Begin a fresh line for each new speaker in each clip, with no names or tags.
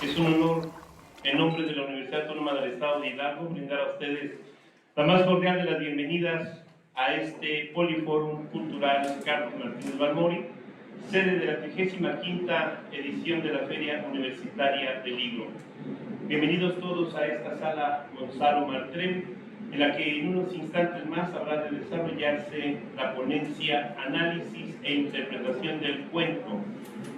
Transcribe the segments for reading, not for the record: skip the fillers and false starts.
Es un honor, en nombre de la Universidad Autónoma del Estado de Hidalgo, brindar a ustedes la más cordial de las bienvenidas a este Polifórum Cultural Carlos Martínez Balmori, sede de la 35ª edición de la Feria Universitaria del Libro. Bienvenidos todos a esta sala Gonzalo Martrem, en la que en unos instantes más habrá de desarrollarse la ponencia Análisis e Interpretación del Cuento,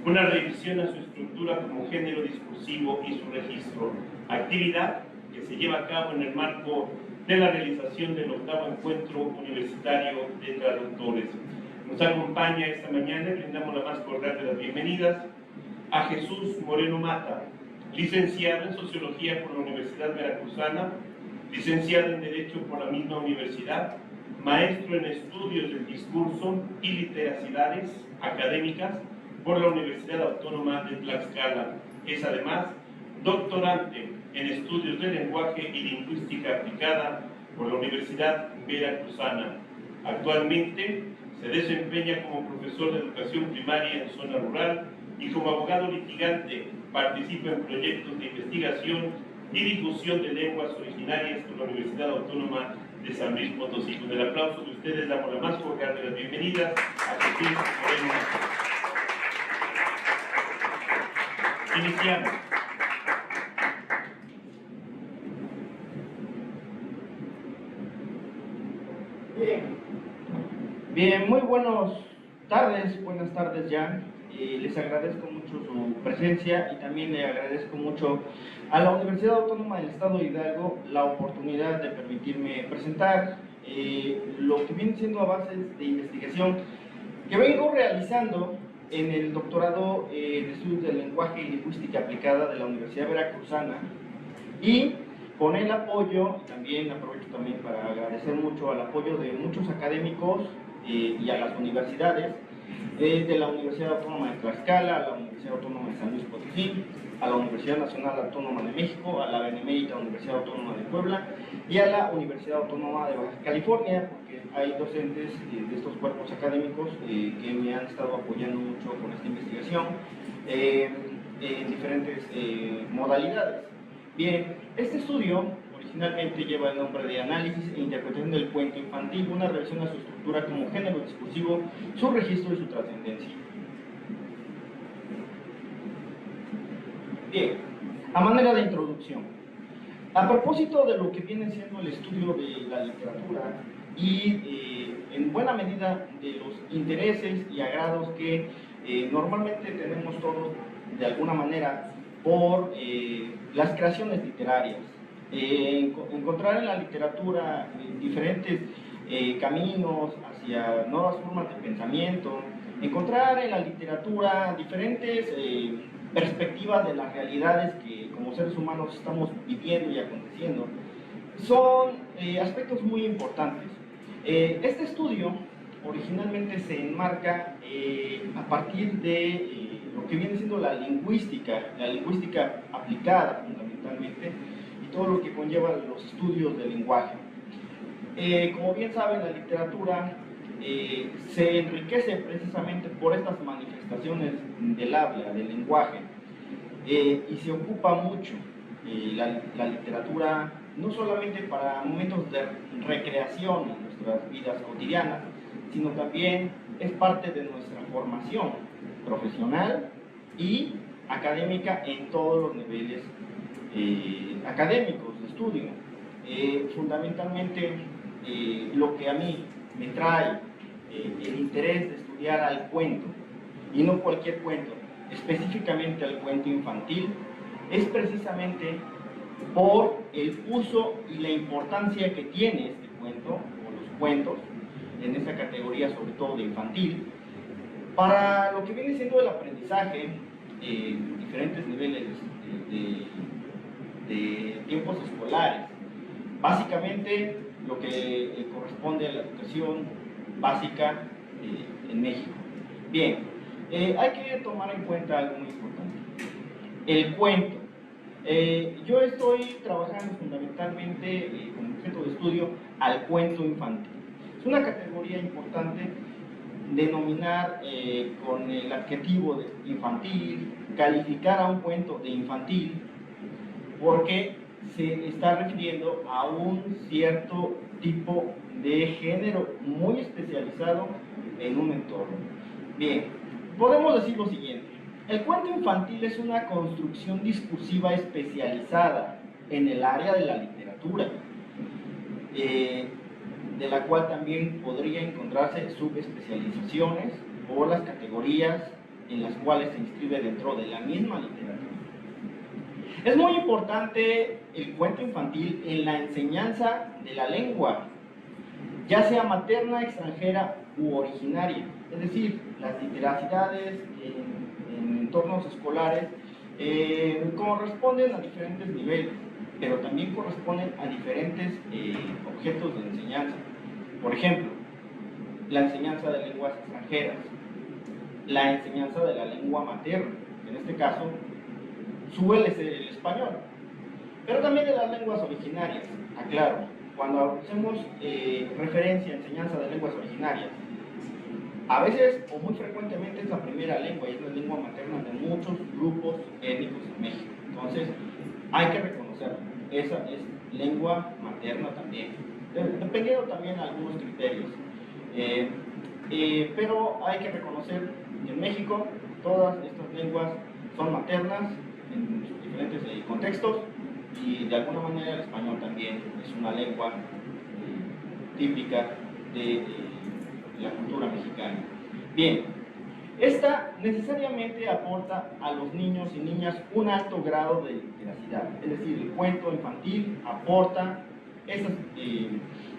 una revisión a su estructura como género discursivo y su registro, actividad que se lleva a cabo en el marco de la realización del 8º Encuentro Universitario de Traductores. Nos acompaña esta mañana y brindamos la más cordial de las bienvenidas a Jesús Moreno Mata, licenciado en Sociología por la Universidad Veracruzana, licenciado en Derecho por la misma universidad, maestro en Estudios del Discurso y Literacidades Académicas por la Universidad Autónoma de Tlaxcala. Es además doctorante en Estudios de Lenguaje y Lingüística Aplicada por la Universidad Veracruzana. Actualmente se desempeña como profesor de educación primaria en zona rural y como abogado litigante participa en proyectos de investigación y difusión de lenguas originarias con la Universidad Autónoma de San Luis Potosí. Con el aplauso de ustedes damos la más cordial de las bienvenidas a Jesús Moreno. Iniciamos.
Bien, muy buenas tardes ya. Les agradezco mucho su presencia y también le agradezco mucho a la Universidad Autónoma del Estado de Hidalgo la oportunidad de permitirme presentar lo que viene siendo bases de investigación que vengo realizando en el doctorado en Estudios del Lenguaje y Lingüística Aplicada de la Universidad Veracruzana, y con el apoyo, también aprovecho para agradecer mucho al apoyo de muchos académicos y a las universidades, de la Universidad Autónoma de Tlaxcala, a la Universidad Autónoma de San Luis Potosí, a la Universidad Nacional Autónoma de México, a la Benemérita Universidad Autónoma de Puebla y a la Universidad Autónoma de Baja California, porque hay docentes de estos cuerpos académicos que me han estado apoyando mucho con esta investigación en diferentes modalidades. Bien, este estudio originalmente lleva el nombre de Análisis e Interpretación del Cuento Infantil, una revisión a su estructura como género discursivo, su registro y su trascendencia. Bien, a manera de introducción, a propósito de lo que viene siendo el estudio de la literatura y en buena medida de los intereses y agrados que normalmente tenemos todos de alguna manera por las creaciones literarias, encontrar en la literatura diferentes caminos hacia nuevas formas de pensamiento, encontrar en la literatura diferentes perspectivas de las realidades que como seres humanos estamos viviendo y aconteciendo, son aspectos muy importantes. Este estudio originalmente se enmarca a partir de lo que viene siendo la lingüística aplicada fundamentalmente, y todo lo que conlleva los estudios del lenguaje. Como bien saben, la literatura se enriquece precisamente por estas manifestaciones del habla, del lenguaje, y se ocupa mucho la literatura no solamente para momentos de recreación en nuestras vidas cotidianas, sino también es parte de nuestra formación profesional y académica en todos los niveles académicos de estudio. Fundamentalmente lo que a mí me trae el interés de estudiar al cuento, y no cualquier cuento, específicamente al cuento infantil, es precisamente por el uso y la importancia que tiene este cuento, o los cuentos, en esta categoría sobre todo de infantil, para lo que viene siendo el aprendizaje en diferentes niveles de tiempos escolares. Básicamente lo que corresponde a la educación básica en México. Bien, hay que tomar en cuenta algo muy importante: el cuento. Yo estoy trabajando fundamentalmente como objeto de estudio al cuento infantil. Es una categoría importante denominar con el adjetivo de infantil, calificar a un cuento de infantil, porque se está refiriendo a un cierto tipo de género muy especializado en un entorno. Bien, podemos decir lo siguiente: el cuento infantil es una construcción discursiva especializada en el área de la literatura, de la cual también podría encontrarse subespecializaciones o las categorías en las cuales se inscribe dentro de la misma literatura. Es muy importante el cuento infantil en la enseñanza de la lengua, ya sea materna, extranjera u originaria. Es decir, las literacidades en entornos escolares corresponden a diferentes niveles, pero también corresponden a diferentes objetos de enseñanza. Por ejemplo, la enseñanza de lenguas extranjeras, la enseñanza de la lengua materna, en este caso suele ser el español, pero también de las lenguas originarias. Aclaro, cuando hacemos referencia a enseñanza de lenguas originarias, a veces o muy frecuentemente es la primera lengua y es la lengua materna de muchos grupos étnicos en México. Entonces, hay que reconocerlo. Esa es lengua materna también, dependiendo también de algunos criterios. Pero hay que reconocer que en México todas estas lenguas son maternas en sus diferentes contextos, y de alguna manera el español también es una lengua típica de la cultura mexicana. Bien, esta necesariamente aporta a los niños y niñas un alto grado de literacidad, es decir, el cuento infantil aporta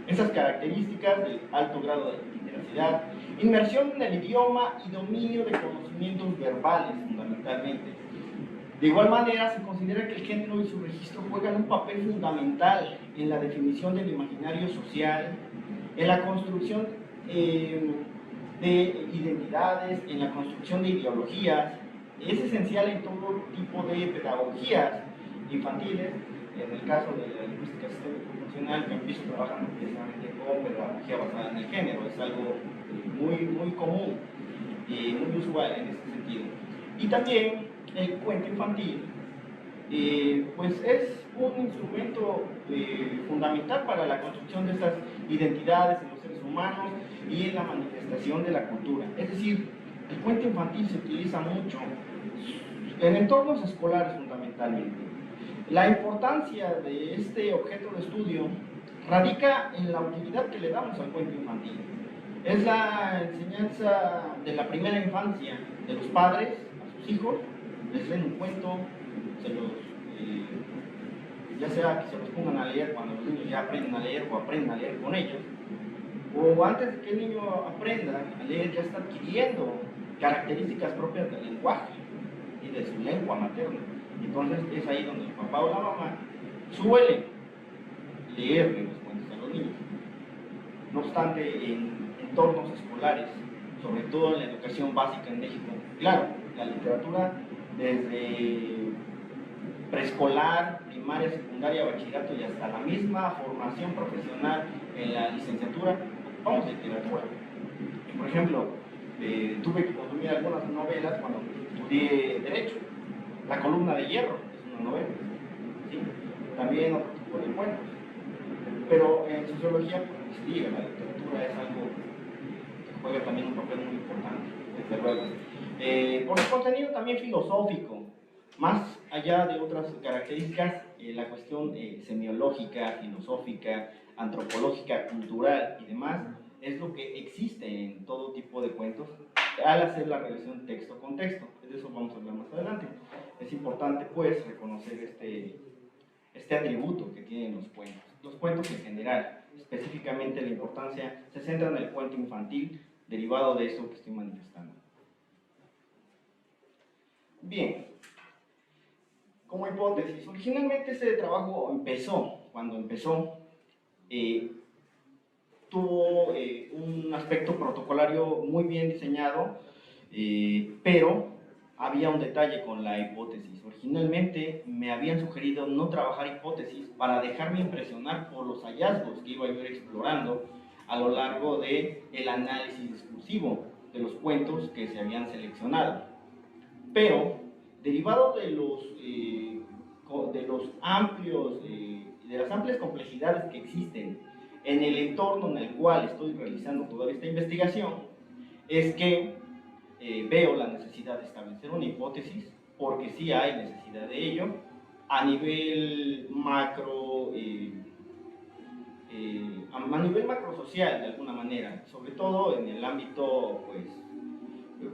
esas características del alto grado de literacidad, inmersión en el idioma y dominio de conocimientos verbales fundamentalmente. De igual manera, se considera que el género y su registro juegan un papel fundamental en la definición del imaginario social, en la construcción de identidades, en la construcción de ideologías. Es esencial en todo tipo de pedagogías infantiles. En el caso de la lingüística sistémico-funcional, que empiezo trabajando precisamente con pedagogía basada en el género, es algo muy común y muy usual en ese sentido. Y también el cuento infantil pues es un instrumento fundamental para la construcción de estas identidades en los seres humanos y en la manifestación de la cultura. Es decir, el cuento infantil se utiliza mucho en entornos escolares fundamentalmente. La importancia de este objeto de estudio radica en la utilidad que le damos al cuento infantil. Es la enseñanza de la primera infancia de los padres a sus hijos. Les leen un cuento, ya sea que se los pongan a leer cuando los niños ya aprenden a leer o aprenden a leer con ellos, o antes de que el niño aprenda a leer ya está adquiriendo características propias del lenguaje y de su lengua materna. Entonces es ahí donde el papá o la mamá suelen leerle los cuentos a los niños. No obstante, en entornos escolares, sobre todo en la educación básica en México, claro, la literatura desde preescolar, primaria, secundaria, bachillerato y hasta la misma formación profesional en la licenciatura, ocupamos literatura. Por ejemplo, tuve que consumir algunas novelas cuando estudié Derecho. La columna de hierro es una novela, ¿sí? También otro tipo de cuentos. Pero en sociología, pues se diga, la literatura es algo que juega también un papel muy importante, desde luego. Por su contenido también filosófico, más allá de otras características, la cuestión semiológica, filosófica, antropológica, cultural y demás, es lo que existe en todo tipo de cuentos al hacer la relación texto con texto. De eso vamos a hablar más adelante. Es importante, pues, reconocer este atributo que tienen los cuentos. Los cuentos en general, específicamente la importancia, se centra en el cuento infantil, derivado de eso que estoy manifestando. Bien, como hipótesis, originalmente este trabajo cuando empezó, tuvo un aspecto protocolario muy bien diseñado, pero había un detalle con la hipótesis. Originalmente me habían sugerido no trabajar hipótesis para dejarme impresionar por los hallazgos que iba a ir explorando a lo largo del análisis discursivo. de los cuentos que se habían seleccionado. Pero, derivado de las amplias complejidades que existen en el entorno en el cual estoy realizando toda esta investigación, es que veo la necesidad de establecer una hipótesis, porque sí hay necesidad de ello, a nivel a nivel macrosocial de alguna manera, sobre todo en el ámbito pues,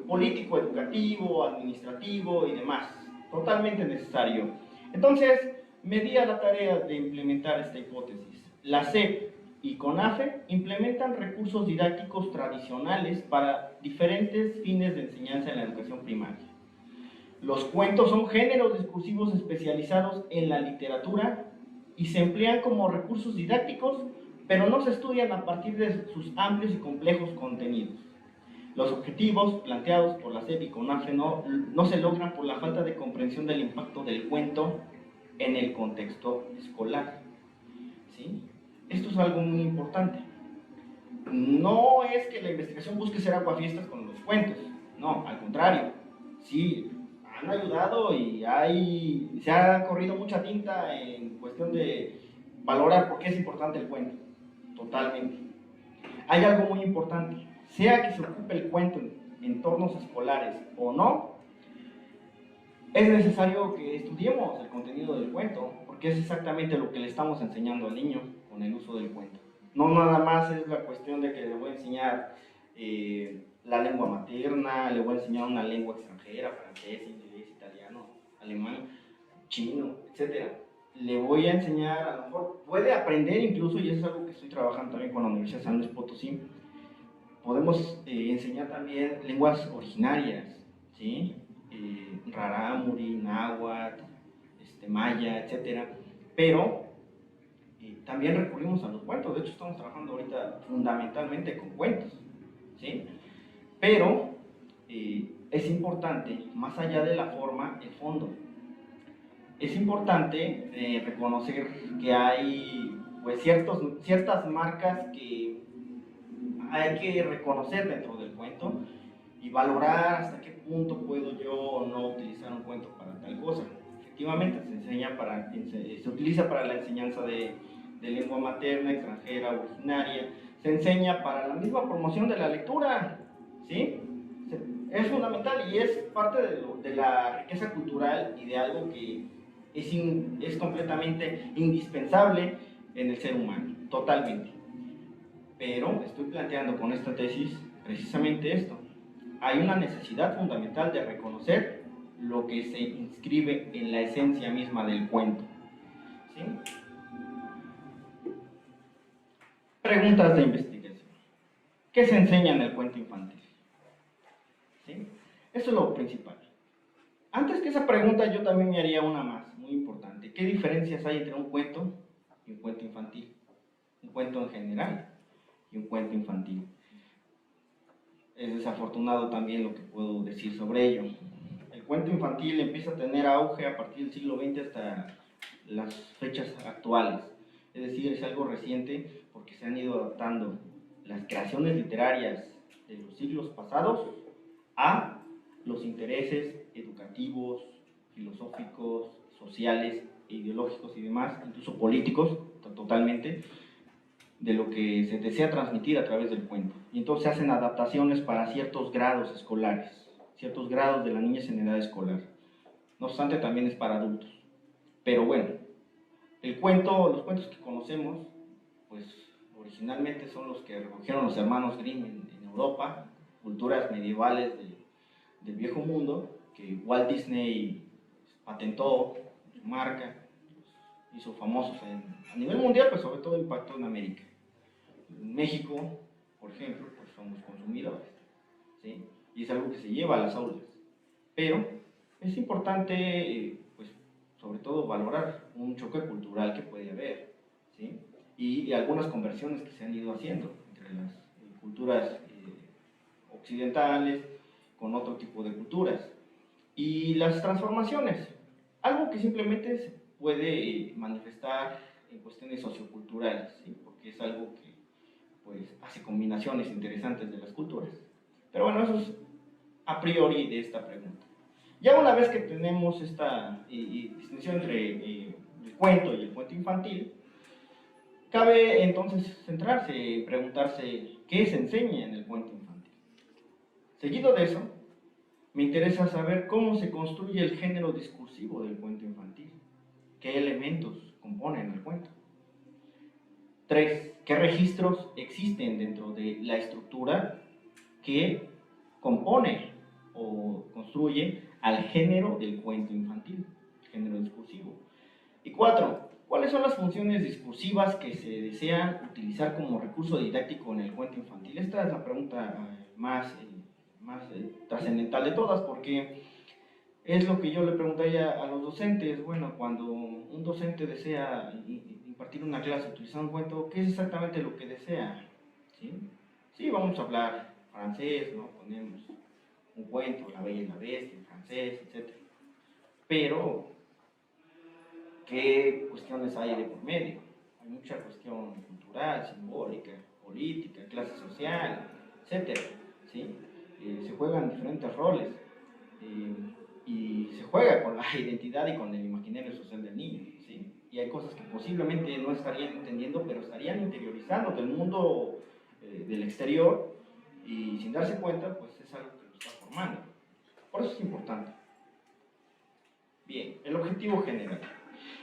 político, educativo, administrativo y demás, totalmente necesario. Entonces, me di a la tarea de implementar esta hipótesis. La SEP y CONAFE implementan recursos didácticos tradicionales para diferentes fines de enseñanza en la educación primaria. Los cuentos son géneros discursivos especializados en la literatura y se emplean como recursos didácticos, pero no se estudian a partir de sus amplios y complejos contenidos. Los objetivos planteados por la SEP y CONAFE no se logran por la falta de comprensión del impacto del cuento en el contexto escolar. ¿Sí? Esto es algo muy importante. No es que la investigación busque ser aguafiestas con los cuentos, no, al contrario. Sí, han ayudado y se ha corrido mucha tinta en cuestión de valorar por qué es importante el cuento, totalmente. Hay algo muy importante, sea que se ocupe el cuento en entornos escolares o no, es necesario que estudiemos el contenido del cuento, porque es exactamente lo que le estamos enseñando al niño con el uso del cuento. No nada más es la cuestión de que le voy a enseñar la lengua materna, le voy a enseñar una lengua extranjera, francés, inglés, italiano, alemán, chino, etc. Le voy a enseñar, a lo mejor puede aprender incluso, y eso es algo que estoy trabajando también con la Universidad de San Luis Potosí, podemos enseñar también lenguas originarias, ¿sí? Rarámuri, náhuatl, maya, etc. Pero también recurrimos a los cuentos. De hecho, estamos trabajando ahorita fundamentalmente con cuentos, ¿sí? Pero es importante, más allá de la forma, el fondo. Es importante reconocer que hay pues, ciertas marcas que hay que reconocer dentro del cuento y valorar hasta qué punto puedo yo o no utilizar un cuento para tal cosa. Efectivamente, se utiliza para la enseñanza de lengua materna, extranjera, originaria, se enseña para la misma promoción de la lectura, ¿sí? Es fundamental y es parte de la riqueza cultural y de algo que es completamente indispensable en el ser humano, totalmente. Pero estoy planteando con esta tesis precisamente esto. Hay una necesidad fundamental de reconocer lo que se inscribe en la esencia misma del cuento. ¿Sí? Preguntas de investigación. ¿Qué se enseña en el cuento infantil? ¿Sí? Eso es lo principal. Antes que esa pregunta, yo también me haría una más, muy importante. ¿Qué diferencias hay entre un cuento y un cuento infantil? Un cuento en general y un cuento infantil. Es desafortunado también lo que puedo decir sobre ello. El cuento infantil empieza a tener auge a partir del siglo XX hasta las fechas actuales. Es decir, es algo reciente porque se han ido adaptando las creaciones literarias de los siglos pasados a los intereses educativos, filosóficos, sociales, ideológicos y demás, incluso políticos, totalmente, de lo que se desea transmitir a través del cuento. Y entonces se hacen adaptaciones para ciertos grados escolares, ciertos grados de la niñez en edad escolar. No obstante, también es para adultos. Pero bueno, los cuentos que conocemos, pues originalmente son los que recogieron los hermanos Grimm en Europa, culturas medievales del viejo mundo, que Walt Disney patentó su marca, hizo famosos a nivel mundial, pero sobre todo impactó en América. En México, por ejemplo, pues somos consumidores, ¿sí? Y es algo que se lleva a las aulas. Pero es importante, pues, sobre todo valorar un choque cultural que puede haber, ¿sí? Y algunas conversiones que se han ido haciendo entre las culturas occidentales con otro tipo de culturas. Y las transformaciones, algo que simplemente se puede manifestar en cuestiones socioculturales, ¿sí? Porque es algo que pues, hace combinaciones interesantes de las culturas. Pero bueno, eso es a priori de esta pregunta. Ya una vez que tenemos esta distinción entre el cuento y el cuento infantil, cabe entonces centrarse y preguntarse qué se enseña en el cuento infantil. Seguido de eso, me interesa saber cómo se construye el género discursivo del cuento infantil, qué elementos componen el cuento. 3. ¿Qué registros existen dentro de la estructura que compone o construye al género del cuento infantil, género discursivo? Y 4. ¿Cuáles son las funciones discursivas que se desean utilizar como recurso didáctico en el cuento infantil? Esta es la pregunta más trascendental de todas, porque es lo que yo le preguntaría a los docentes. Bueno, cuando un docente desea impartir una clase utilizando un cuento, ¿qué es exactamente lo que desea? Sí, vamos a hablar francés, ¿no? Ponemos un cuento, La Bella y la Bestia, en francés, etc. Pero, ¿qué cuestiones hay de por medio? Hay mucha cuestión cultural, simbólica, política, clase social, etc. ¿Sí? Se juegan diferentes roles y se juega con la identidad y con el imaginario social del niño. ¿Sí? Y hay cosas que posiblemente no estarían entendiendo, pero estarían interiorizando del mundo del exterior, y sin darse cuenta, pues es algo que lo está formando. Por eso es importante. Bien, el objetivo general.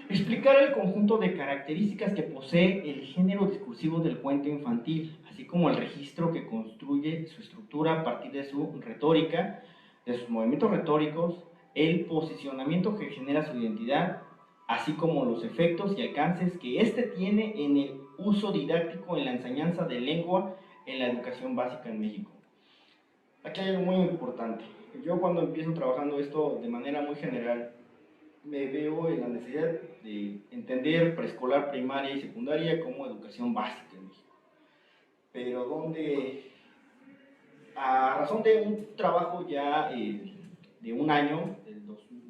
Explicar el conjunto de características que posee el género discursivo del cuento infantil, así como el registro que construye su estructura a partir de su retórica, de sus movimientos retóricos, el posicionamiento que genera su identidad, así como los efectos y alcances que éste tiene en el uso didáctico en la enseñanza de lengua en la educación básica en México. Aquí hay algo muy importante. Yo, cuando empiezo trabajando esto de manera muy general, me veo en la necesidad de entender preescolar, primaria y secundaria como educación básica en México. Pero donde, a razón de un trabajo ya de un año,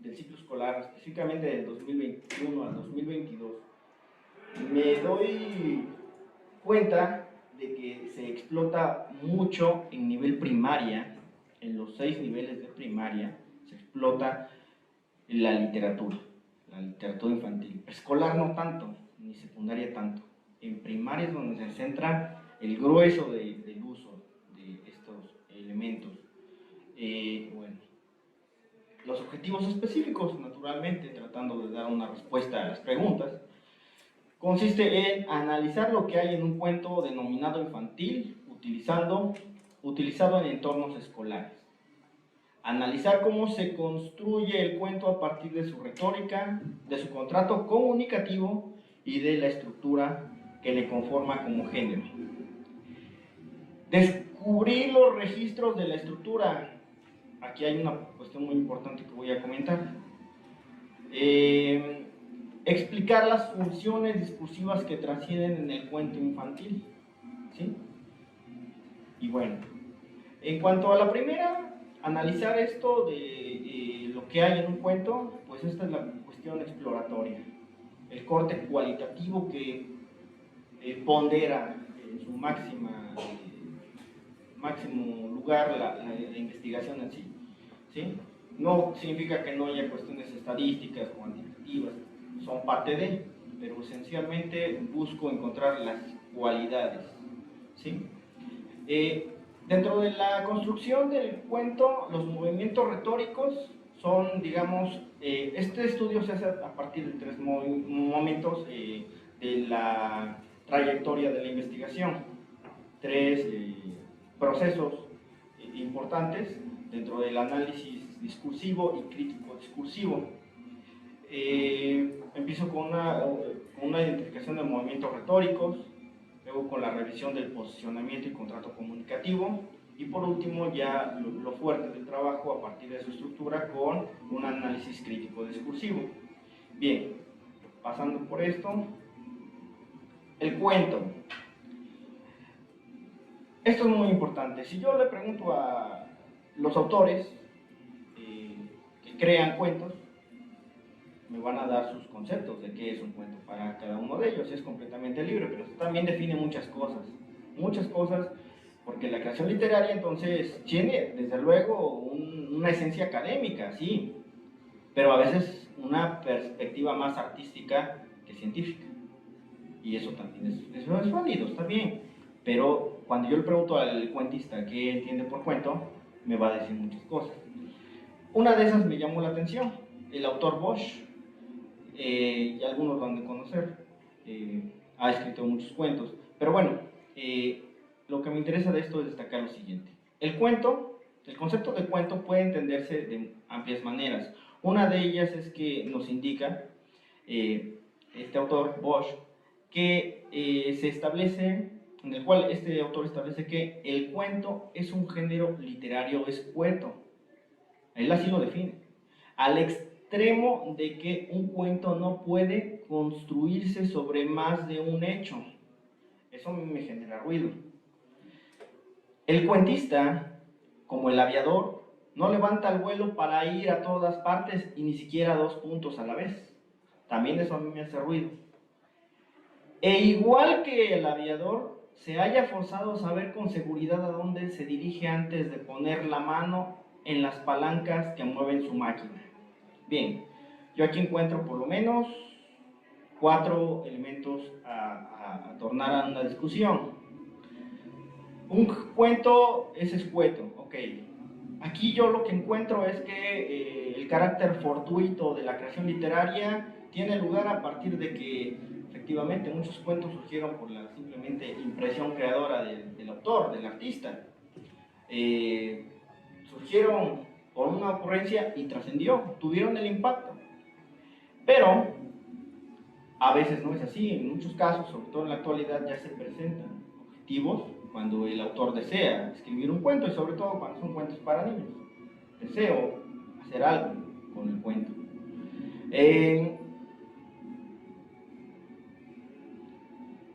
del ciclo escolar, específicamente del 2021 al 2022, me doy cuenta de que se explota mucho en nivel primaria, en los 6 niveles de primaria, se explota la literatura infantil. Escolar no tanto, ni secundaria tanto. En primaria es donde se centra el grueso del uso de estos elementos. Bueno, los objetivos específicos, naturalmente, tratando de dar una respuesta a las preguntas, consiste en analizar lo que hay en un cuento denominado infantil, utilizado en entornos escolares. Analizar cómo se construye el cuento a partir de su retórica, de su contrato comunicativo y de la estructura que le conforma como género. Descubrir los registros de la estructura. Aquí hay una cuestión muy importante que voy a comentar. Explicar las funciones discursivas que trascienden en el cuento infantil. ¿Sí? Y bueno, en cuanto a la primera, analizar esto de lo que hay en un cuento, pues esta es la cuestión exploratoria, el corte cualitativo que pondera en su máximo lugar la investigación en sí, ¿sí? No significa que no haya cuestiones estadísticas, cuantitativas, son parte de, pero esencialmente busco encontrar las cualidades, ¿sí? Dentro de la construcción del cuento, los movimientos retóricos son, digamos, este estudio se hace a partir de 3 momentos de la trayectoria de la investigación, 3 procesos importantes dentro del análisis discursivo y crítico discursivo. Empiezo con una identificación de movimientos retóricos, luego con la revisión del posicionamiento y contrato comunicativo, y por último ya lo fuerte del trabajo a partir de su estructura con un análisis crítico discursivo. Bien, pasando por esto, el cuento. Esto es muy importante. Si yo le pregunto a los autores que crean cuentos, me van a dar sus conceptos de qué es un cuento para cada uno de ellos. Es completamente libre, pero también define muchas cosas porque la creación literaria entonces tiene desde luego una esencia académica, sí, pero a veces una perspectiva más artística que científica. Y eso también es válido, está bien. Pero cuando yo le pregunto al cuentista qué entiende por cuento, me va a decir muchas cosas. Una de esas me llamó la atención, el autor Bosch, y algunos lo han de conocer, ha escrito muchos cuentos. Pero bueno, lo que me interesa de esto es destacar lo siguiente. El concepto de cuento puede entenderse de amplias maneras. Una de ellas es que nos indica este autor Bosch que se establece, en el cual este autor establece que el cuento es un género literario escueto. Él así lo define. Al extremo de que un cuento no puede construirse sobre más de un hecho. Eso a mí me genera ruido. El cuentista, como el aviador, no levanta el vuelo para ir a todas partes y ni siquiera a 2 puntos a la vez. También eso a mí me hace ruido. E igual que el aviador, se haya forzado a saber con seguridad a dónde se dirige antes de poner la mano en las palancas que mueven su máquina. Bien, yo aquí encuentro por lo menos 4 elementos a tornar a una discusión. Un cuento es escueto, ok. Aquí yo lo que encuentro es que el carácter fortuito de la creación literaria tiene lugar a partir de que efectivamente muchos cuentos surgieron por la simplemente impresión creadora del autor, del artista. Surgieron por una ocurrencia y trascendió, tuvieron el impacto. Pero a veces no es así, en muchos casos, sobre todo en la actualidad, ya se presentan objetivos cuando el autor desea escribir un cuento y sobre todo cuando son cuentos para niños. Deseo hacer algo con el cuento.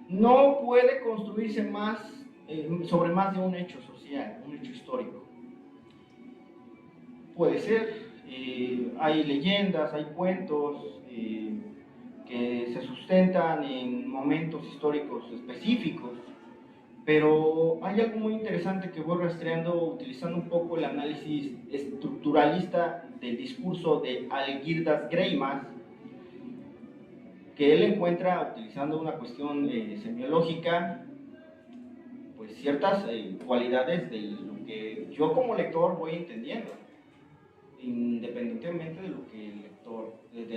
No puede construirse sobre más de un hecho social, un hecho histórico. Puede ser, hay leyendas, hay cuentos que se sustentan en momentos históricos específicos, pero hay algo muy interesante que voy rastreando utilizando un poco el análisis estructuralista del discurso de Algirdas Greimas, que él encuentra, utilizando una cuestión semiológica, pues ciertas cualidades de lo que yo como lector voy entendiendo, independientemente de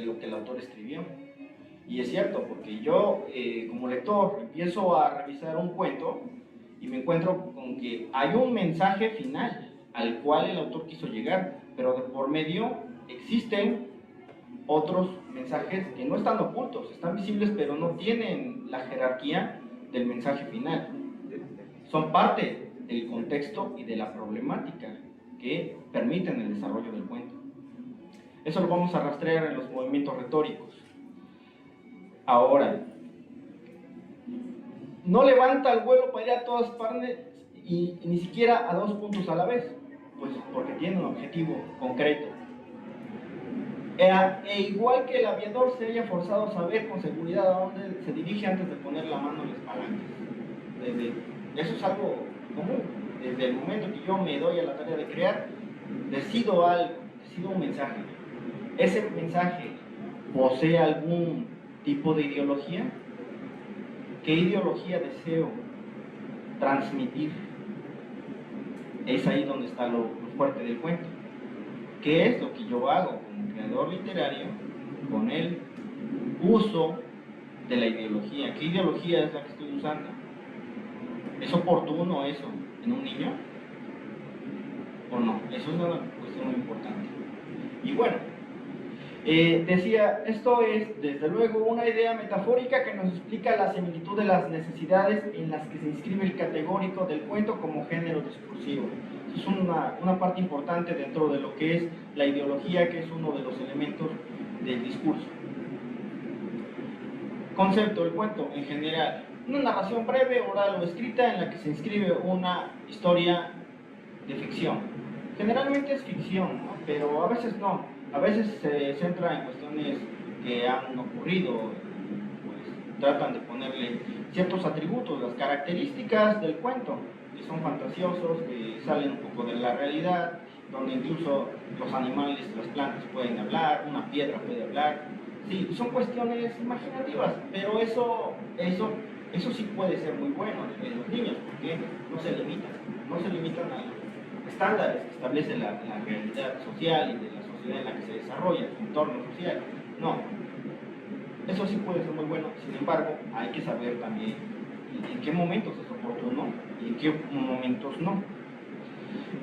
lo que el autor escribió. Y es cierto, porque yo como lector empiezo a revisar un cuento y me encuentro con que hay un mensaje final al cual el autor quiso llegar, pero de por medio existen otros mensajes que no están ocultos, están visibles, pero no tienen la jerarquía del mensaje final. Son parte del contexto y de la problemática que permiten el desarrollo del cuento. Eso lo vamos a rastrear en los movimientos retóricos. Ahora, no levanta el vuelo para ir a todas partes y ni siquiera a 2 puntos a la vez, pues porque tiene un objetivo concreto. E igual que el aviador se haya forzado a saber con seguridad a dónde se dirige antes de poner la mano en las palancas. Eso es algo común. Desde el momento que yo me doy a la tarea de crear, decido algo, decido un mensaje. Ese mensaje posee algún tipo de ideología. ¿Qué ideología deseo transmitir? Es ahí donde está lo fuerte del cuento. ¿Qué es lo que yo hago como creador literario con el uso de la ideología? ¿Qué ideología es la que estoy usando? ¿Es oportuno eso en un niño? ¿O no? Eso es una cuestión muy importante. Y bueno, decía, esto es desde luego una idea metafórica que nos explica la similitud de las necesidades en las que se inscribe el categórico del cuento como género discursivo. Es una parte importante dentro de lo que es la ideología, que es uno de los elementos del discurso. Concepto, el cuento en general. Una narración breve, oral o escrita en la que se inscribe una historia de ficción. Generalmente es ficción, ¿no? Pero a veces no. A veces se centra en cuestiones que han ocurrido, pues tratan de ponerle ciertos atributos, las características del cuento. que son fantasiosos, que salen un poco de la realidad, donde incluso los animales, las plantas pueden hablar, una piedra puede hablar. Sí, son cuestiones imaginativas, pero eso sí puede ser muy bueno en los niños, porque no se limitan a los estándares que establece la realidad social y de la sociedad en la que se desarrolla, su entorno social. No, eso sí puede ser muy bueno, sin embargo, hay que saber también en qué momentos es oportuno y en qué momentos no.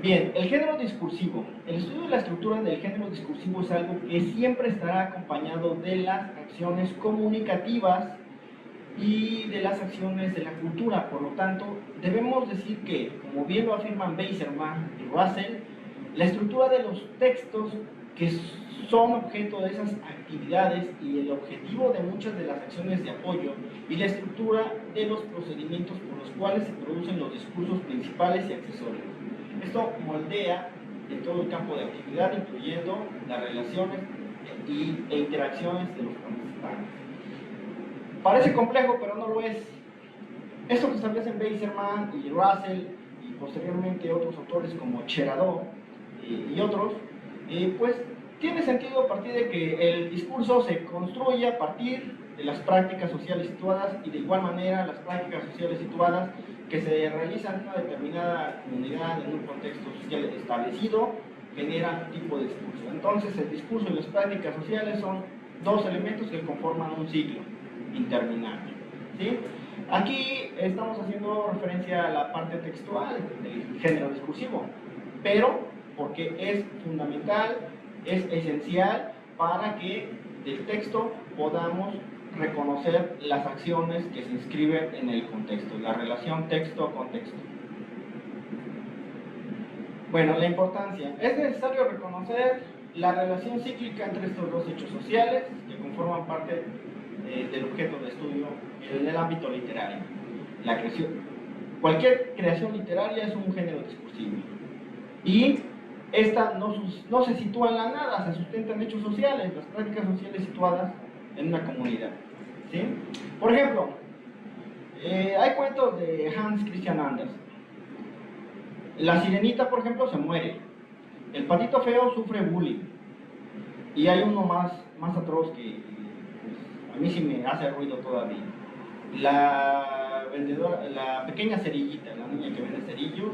Bien, el género discursivo. El estudio de la estructura del género discursivo es algo que siempre estará acompañado de las acciones comunicativas y de las acciones de la cultura. Por lo tanto, debemos decir que, como bien lo afirman Weiserman y Russell, la estructura de los textos que son objeto de esas actividades y el objetivo de muchas de las acciones de apoyo y la estructura de los procedimientos por los cuales se producen los discursos principales y accesorios. Esto moldea en todo el campo de actividad, incluyendo las relaciones e interacciones de los participantes. Parece complejo, pero no lo es. Esto que establecen Weiserman y Russell y posteriormente otros autores como Cherado y otros, pues tiene sentido a partir de que el discurso se construye a partir de las prácticas sociales situadas y de igual manera las prácticas sociales situadas que se realizan en una determinada comunidad en un contexto social establecido generan un tipo de discurso. Entonces el discurso y las prácticas sociales son dos elementos que conforman un ciclo interminable. ¿Sí? Aquí estamos haciendo referencia a la parte textual del género discursivo, pero porque es fundamental, es esencial para que del texto podamos reconocer las acciones que se inscriben en el contexto, la relación texto-contexto. Bueno, la importancia. Es necesario reconocer la relación cíclica entre estos dos hechos sociales que conforman parte del objeto de estudio en el ámbito literario. La creación. Cualquier creación literaria es un género discursivo. Y esta no se sitúa en la nada, se sustenta en hechos sociales, las prácticas sociales situadas en una comunidad. ¿Sí? Por ejemplo, hay cuentos de Hans Christian Andersen. La sirenita, por ejemplo, se muere. El patito feo sufre bullying. Y hay uno más atroz que pues, a mí sí me hace ruido todavía. La pequeña cerillita, la niña que vende cerillos,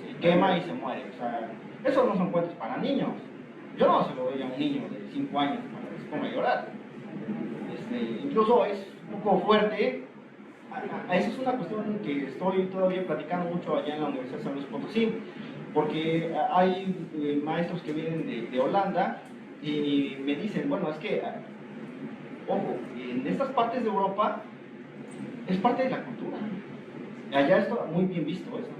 se quema y se muere. O sea, esos no son cuentos para niños. Yo no se lo doy a un niño de 5 años para que se ponga a llorar. Incluso es un poco fuerte. Esa es una cuestión que estoy todavía platicando mucho allá en la Universidad de San Luis Potosí, porque hay maestros que vienen de Holanda y me dicen, bueno, es que, ojo, en estas partes de Europa es parte de la cultura. Allá está muy bien visto eso,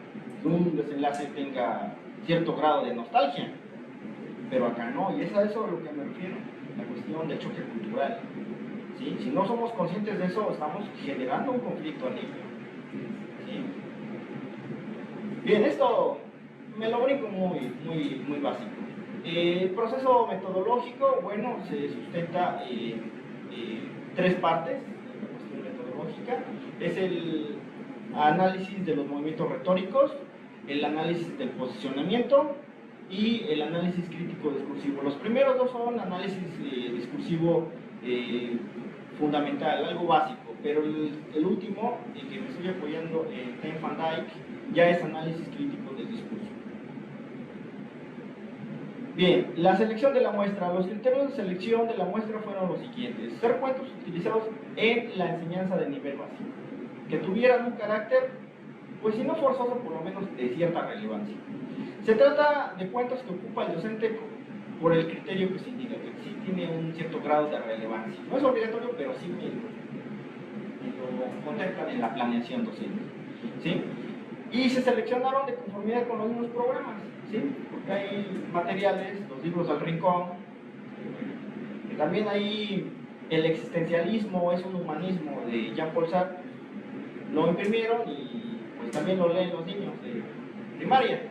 que un desenlace tenga cierto grado de nostalgia, pero acá no, y es a eso a lo que me refiero, la cuestión del choque cultural. ¿Sí? Si no somos conscientes de eso, estamos generando un conflicto al niño. ¿Sí? Bien, esto me lo brinco muy básico. El proceso metodológico, bueno, se sustenta en 3 partes. La cuestión metodológica es el análisis de los movimientos retóricos, el análisis del posicionamiento y el análisis crítico discursivo. Los primeros 2 son análisis discursivo fundamental, algo básico, pero el último, el que me estoy apoyando en Ten Van Dyke, ya es análisis crítico del discurso. Bien, la selección de la muestra. Los criterios de selección de la muestra fueron los siguientes: ser cuentos utilizados en la enseñanza de nivel básico, que tuvieran un carácter, pues si no forzoso, por lo menos de cierta relevancia. Se trata de cuentos que ocupa el docente por el criterio que se indica, que sí tiene un cierto grado de relevancia. No es obligatorio, pero sí lo contemplan en la planeación docente. ¿Sí? Y se seleccionaron de conformidad con los mismos programas, ¿sí? Porque hay materiales, los libros del rincón, que también hay el existencialismo, es un humanismo de Jean-Paul Sartre, lo imprimieron y pues también lo leen los niños de primaria.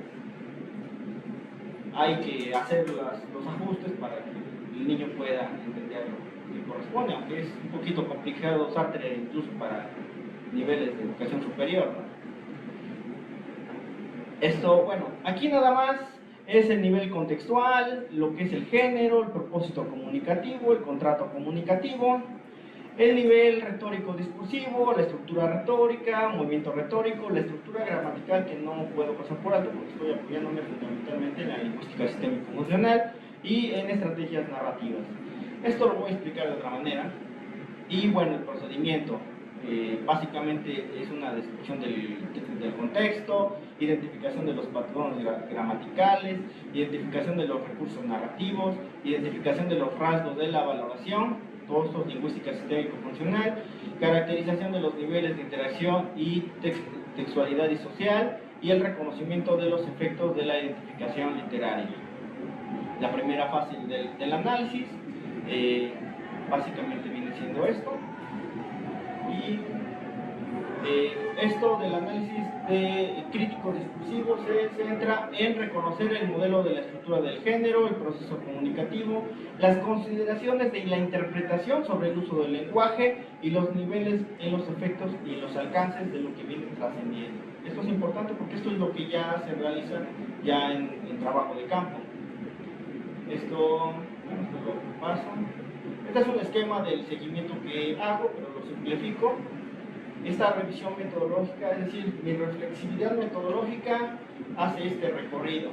Hay que hacer los ajustes para que el niño pueda entender lo que corresponde, aunque es un poquito complicado Sartre incluso para niveles de educación superior, ¿no? Esto, bueno, aquí nada más es el nivel contextual, lo que es el género, el propósito comunicativo, el contrato comunicativo, el nivel retórico discursivo, la estructura retórica, movimiento retórico, la estructura gramatical que no puedo pasar por alto porque estoy apoyándome fundamentalmente en la lingüística sistémico-funcional y en estrategias narrativas. Esto lo voy a explicar de otra manera. Y bueno, el procedimiento básicamente es una descripción del contexto, identificación de los patrones gramaticales, identificación de los recursos narrativos, identificación de los rasgos de la valoración, todos estos lingüística sistémico-funcional, caracterización de los niveles de interacción y textualidad y social, y el reconocimiento de los efectos de la identificación literaria. La primera fase del análisis básicamente viene siendo esto, y esto del análisis de crítico discursivo se centra en reconocer el modelo de la estructura del género, el proceso comunicativo, las consideraciones de la interpretación sobre el uso del lenguaje y los niveles en los efectos y los alcances de lo que viene trascendiendo. Esto es importante porque esto es lo que ya se realiza ya en trabajo de campo. Esto lo paso. Este es un esquema del seguimiento que hago, pero lo simplifico. Esta revisión metodológica, es decir, mi reflexividad metodológica hace este recorrido.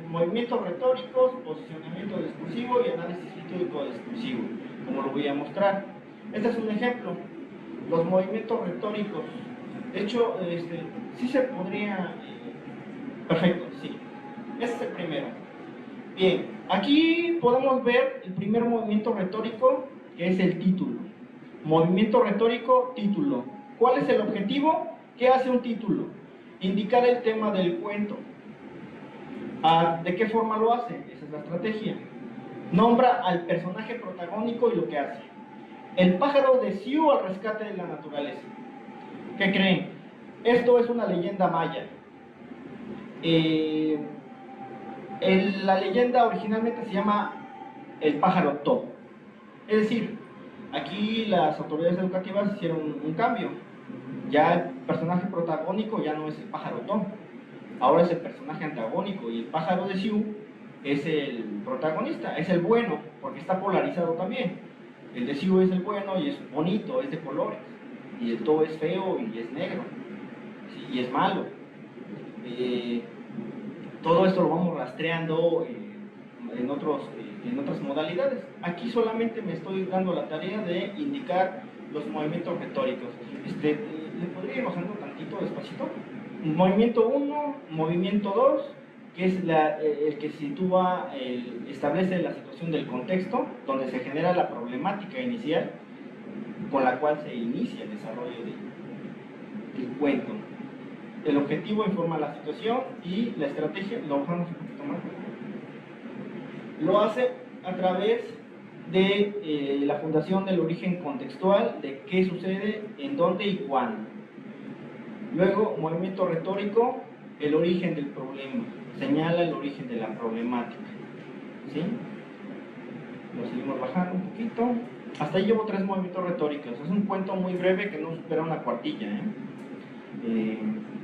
Movimientos retóricos, posicionamiento discursivo y análisis crítico discursivo, como lo voy a mostrar. Este es un ejemplo. Los movimientos retóricos. De hecho, sí se podría... perfecto, sí. Este es el primero. Bien, aquí podemos ver el primer movimiento retórico, que es el título. Movimiento retórico, título. ¿Cuál es el objetivo? ¿Qué hace un título? Indicar el tema del cuento. ¿De qué forma lo hace? Esa es la estrategia. Nombra al personaje protagónico y lo que hace. El pájaro de Siu al rescate de la naturaleza. ¿Qué creen? Esto es una leyenda maya. La leyenda originalmente se llama el pájaro To. Es decir, aquí las autoridades educativas hicieron un cambio. Ya el personaje protagónico ya no es el pájaro To, ahora es el personaje antagónico, y el pájaro de Siu es el protagonista, es el bueno, porque está polarizado también. El de Siu es el bueno y es bonito, es de colores, y el To es feo y es negro, ¿sí? Y es malo. Todo esto lo vamos rastreando en otras modalidades. Aquí solamente me estoy dando la tarea de indicar los movimientos retóricos. ¿Le podría ir bajando tantito despacito? Movimiento 1, movimiento 2, que es el que sitúa, establece la situación del contexto, donde se genera la problemática inicial con la cual se inicia el desarrollo del cuento. El objetivo informa la situación y la estrategia, lo bajamos un poquito más. Lo hace a través de la fundación del origen contextual, de qué sucede, en dónde y cuándo. Luego, movimiento retórico, el origen del problema, señala el origen de la problemática. ¿Sí? Lo seguimos bajando un poquito. Hasta ahí llevo 3 movimientos retóricos. Es un cuento muy breve que no supera una cuartilla.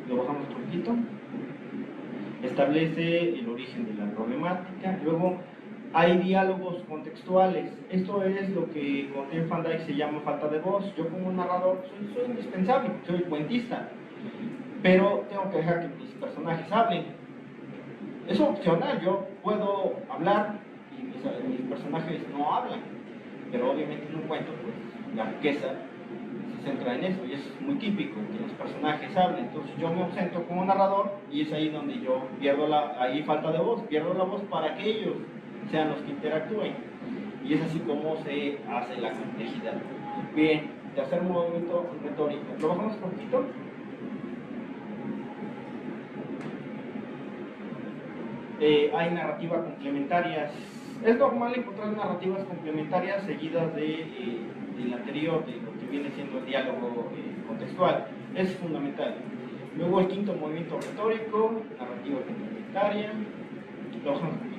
Lo bajamos un poquito. Establece el origen de la problemática. Luego, hay diálogos contextuales. Esto es lo que con Ed Van Dyke se llama falta de voz. Yo como narrador soy indispensable, soy cuentista, pero tengo que dejar que mis personajes hablen. Es opcional, yo puedo hablar y mis personajes no hablan, pero obviamente en un cuento pues la riqueza se centra en eso y es muy típico que los personajes hablen. Entonces yo me ausento como narrador y es ahí donde yo pierdo ahí falta de voz, pierdo la voz para que ellos sean los que interactúen, y es así como se hace la complejidad. Bien, tercer movimiento retórico, lo bajamos un poquito. Hay narrativas complementarias. Es normal encontrar narrativas complementarias seguidas del anterior, de lo que viene siendo el diálogo contextual. Es fundamental. Luego el quinto movimiento retórico, narrativa complementaria. Lo bajamos un poquito.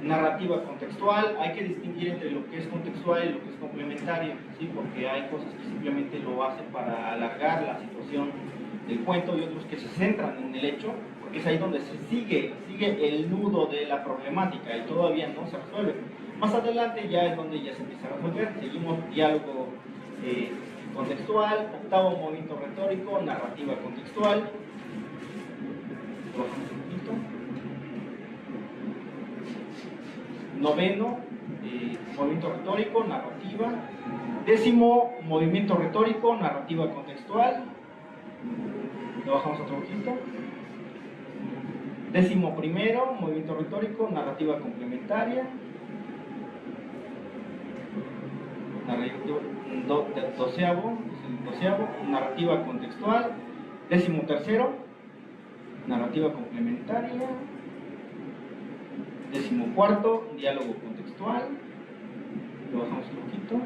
Narrativa contextual, hay que distinguir entre lo que es contextual y lo que es complementario, ¿sí? Porque hay cosas que simplemente lo hacen para alargar la situación del cuento y otros que se centran en el hecho, porque es ahí donde se sigue el nudo de la problemática y todavía no se resuelve. Más adelante ya es donde ya se empieza a resolver. Seguimos diálogo contextual, octavo movimiento retórico, narrativa contextual. Trabajamos un poquito. Noveno, movimiento retórico, narrativa. Décimo, movimiento retórico, narrativa contextual. Lo bajamos otro poquito. Décimo primero, movimiento retórico, narrativa complementaria. Doceavo, narrativa contextual. Décimo tercero, narrativa complementaria. Décimo cuarto, diálogo contextual. Lo bajamos un poquito.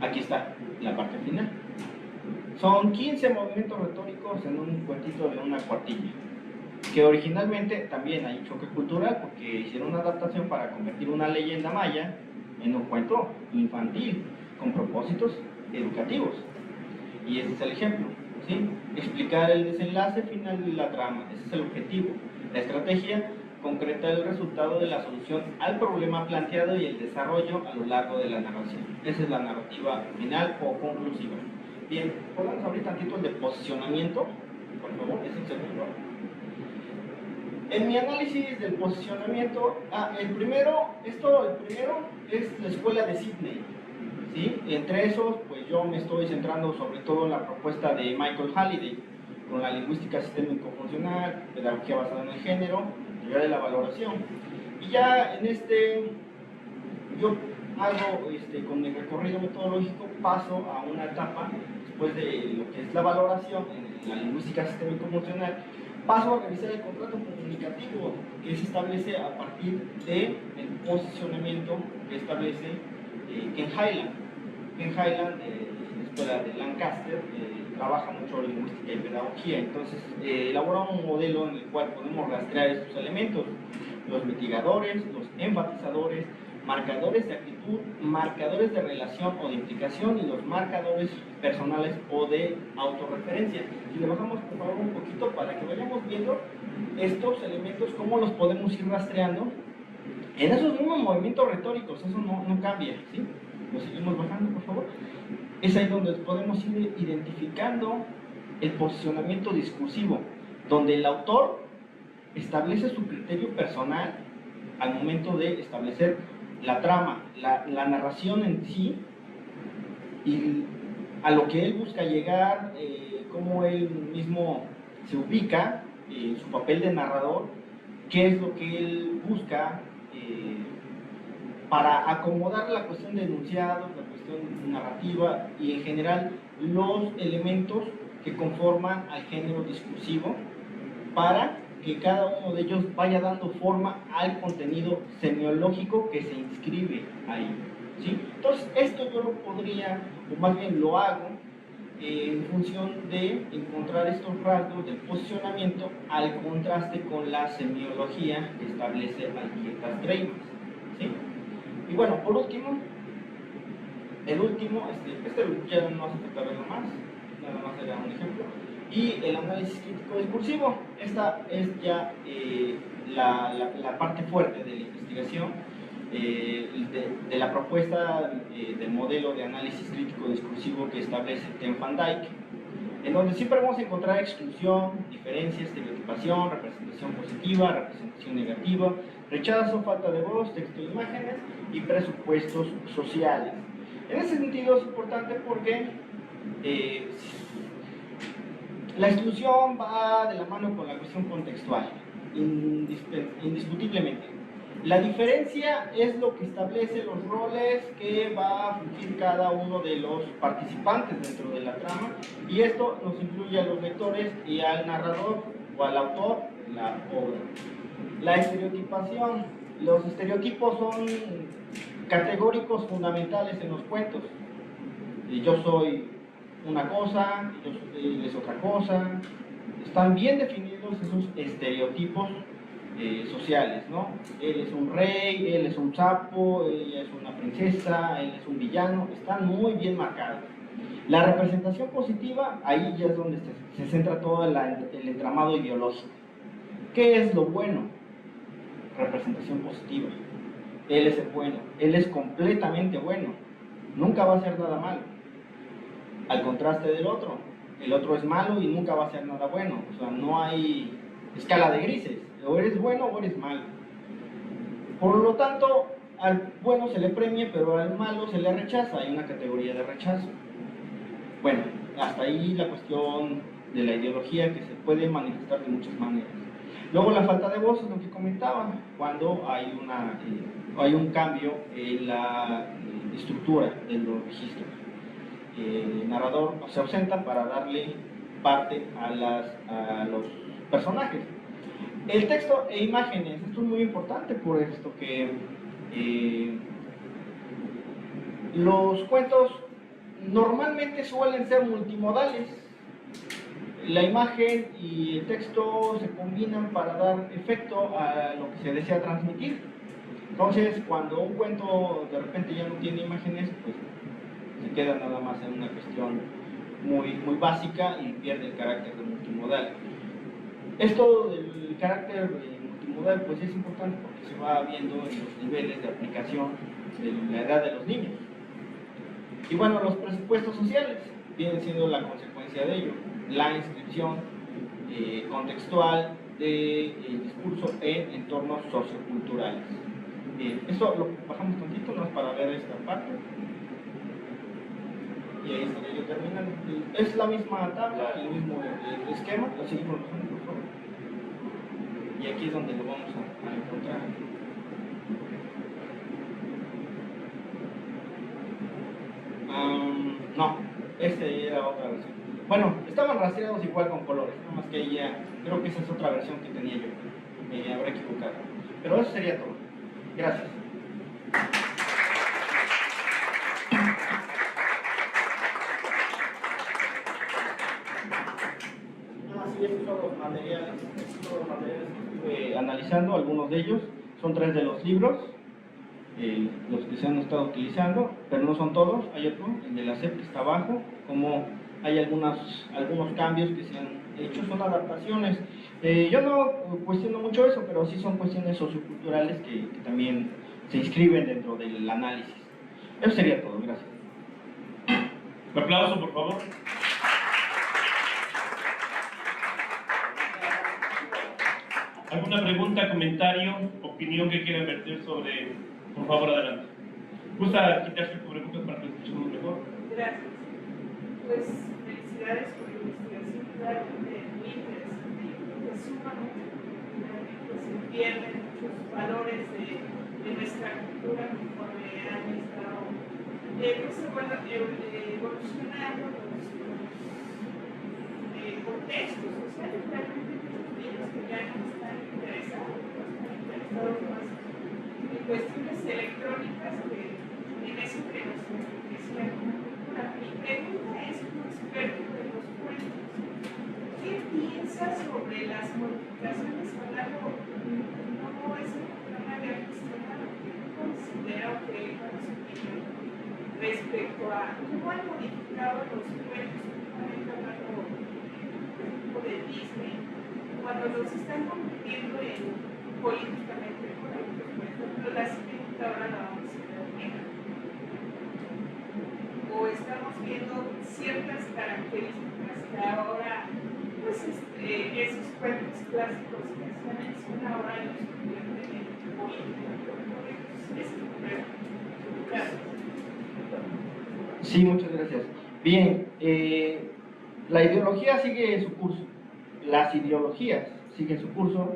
Aquí está la parte final. Son 15 movimientos retóricos en un cuentito de una cuartilla, que originalmente también hay choque cultural porque hicieron una adaptación para convertir una leyenda maya en un cuento infantil con propósitos educativos. Y ese es el ejemplo, ¿sí? Explicar el desenlace final de la trama, ese es el objetivo. La estrategia concreta el resultado de la solución al problema planteado y el desarrollo a lo largo de la narración. Esa es la narrativa final o conclusiva. Bien, podemos abrir tantito el de posicionamiento, por favor, es el segundo. En mi análisis del posicionamiento, el primero es la escuela de Sydney, ¿sí? Entre esos, pues yo me estoy centrando sobre todo en la propuesta de Michael Halliday, con la lingüística sistémico-funcional, pedagogía basada en el género, teoría de la valoración. Y ya en yo hago, con mi recorrido metodológico, paso a una etapa, después de lo que es la valoración en la lingüística sistémico-funcional, paso a revisar el contrato comunicativo que se establece a partir del posicionamiento que establece Ken Highland. Ken Highland, de la escuela de Lancaster, trabaja mucho lingüística y pedagogía, entonces elabora un modelo en el cual podemos rastrear estos elementos: los mitigadores, los enfatizadores, marcadores de actitud, marcadores de relación o de implicación y los marcadores personales o de autorreferencia. Si le bajamos por favor un poquito para que vayamos viendo estos elementos, cómo los podemos ir rastreando en esos mismos movimientos retóricos. Eso no cambia, ¿sí? Lo seguimos bajando por favor. Es ahí donde podemos ir identificando el posicionamiento discursivo, donde el autor establece su criterio personal al momento de establecer la trama, la narración en sí, y a lo que él busca llegar, cómo él mismo se ubica, su papel de narrador, qué es lo que él busca para acomodar la cuestión de enunciados, la cuestión narrativa y en general los elementos que conforman al género discursivo, para que cada uno de ellos vaya dando forma al contenido semiológico que se inscribe ahí, ¿sí? Entonces esto yo lo podría, o más bien lo hago, en función de encontrar estos rasgos del posicionamiento al contraste con la semiología que establece Algirdas Greimas, ¿sí? Y bueno, por último, el último, ya no hace falta verlo más, nada más era un ejemplo. Y el análisis crítico discursivo. Esta es ya la parte fuerte de la investigación, de la propuesta del modelo de análisis crítico discursivo que establece Ten Van Dyke, en donde siempre vamos a encontrar exclusión, diferencia, estereotipación, representación positiva, representación negativa, rechazo, falta de voz, texto e imágenes y presupuestos sociales. En ese sentido es importante porque la exclusión va de la mano con la cuestión contextual, indiscutiblemente. La diferencia es lo que establece los roles que va a fungir cada uno de los participantes dentro de la trama, y esto nos incluye a los lectores y al narrador o al autor de la obra. La estereotipación. Los estereotipos son categóricos fundamentales en los cuentos. Yo soy una cosa, él es otra cosa. Están bien definidos esos estereotipos sociales, ¿no? Él es un rey, él es un sapo, ella es una princesa, él es un villano, están muy bien marcados. La representación positiva, ahí ya es donde se centra todo el entramado ideológico. ¿Qué es lo bueno? Representación positiva. Él es el bueno, él es completamente bueno, nunca va a hacer nada malo. Al contraste del otro, el otro es malo y nunca va a hacer nada bueno. O sea, no hay escala de grises, o eres bueno o eres malo. Por lo tanto, al bueno se le premia, pero al malo se le rechaza, hay una categoría de rechazo. Bueno, hasta ahí la cuestión de la ideología, que se puede manifestar de muchas maneras. Luego la falta de voz es lo que comentaba, cuando hay un cambio en la estructura de los registros. El narrador se ausenta para darle parte a los personajes. El texto e imágenes, esto es muy importante por esto que los cuentos normalmente suelen ser multimodales. La imagen y el texto se combinan para dar efecto a lo que se desea transmitir. Entonces, cuando un cuento de repente ya no tiene imágenes, pues se queda nada más en una cuestión muy básica y pierde el carácter de multimodal. Esto del carácter multimodal pues es importante porque se va viendo en los niveles de aplicación de la edad de los niños. Y bueno, los presupuestos sociales vienen siendo la consecuencia de ello. La inscripción contextual del discurso en entornos socioculturales. Bien, esto lo bajamos tantito, ¿no? Para ver esta parte. Y ahí estaría yo terminando. Es la misma tabla, el mismo esquema, lo seguimos bajando, por favor. Y aquí es donde lo vamos a encontrar. No, este era otra versión. Bueno, estaban rastreados igual con colores, nada más que ella, creo que esa es otra versión que tenía yo. Me habré equivocado. Pero eso sería todo. Gracias. Así estos son los materiales. Estos son los materiales que estuve analizando, algunos de ellos. Son 3 de los libros. Los que se han estado utilizando, pero no son todos, hay otro, el de la SEP que está abajo, como hay algunos cambios que se han hecho, son adaptaciones. Yo no cuestiono mucho eso, pero sí son cuestiones socioculturales que también se inscriben dentro del análisis. Eso sería todo, gracias.
Un aplauso, por favor. ¿Alguna pregunta, comentario, opinión que quieran verter sobre? Por favor, adelante. ¿Gusta quitarse el cubrebocas para que escuchemos mejor?
Gracias. Pues felicidades por la investigación, realmente muy interesante. Que suma mucho, pues se pierden muchos valores de nuestra cultura conforme han estado evolucionando los contextos sociales. Realmente muchos niños que ya no están interesados más en cuestiones electrónicas que en eso que nos decía como cultura. Mi pregunta es como experto de los cuentos. ¿Qué piensa sobre las modificaciones o algo no es un programa de aficionado? ¿Qué considera o qué es su opinión respecto a cómo han modificado los cuentos, últimamente hablando de Disney, cuando los están convirtiendo en políticamente correctos? Por ejemplo, la siguiente ahora la vamos a ver bien. O estamos viendo ciertas características que ahora, pues, esos cuentos clásicos que se mencionan ahora los convierten en políticamente correctos. Es correcto. Gracias.
Sí, muchas gracias. Bien, la ideología sigue su curso, las ideologías siguen su curso,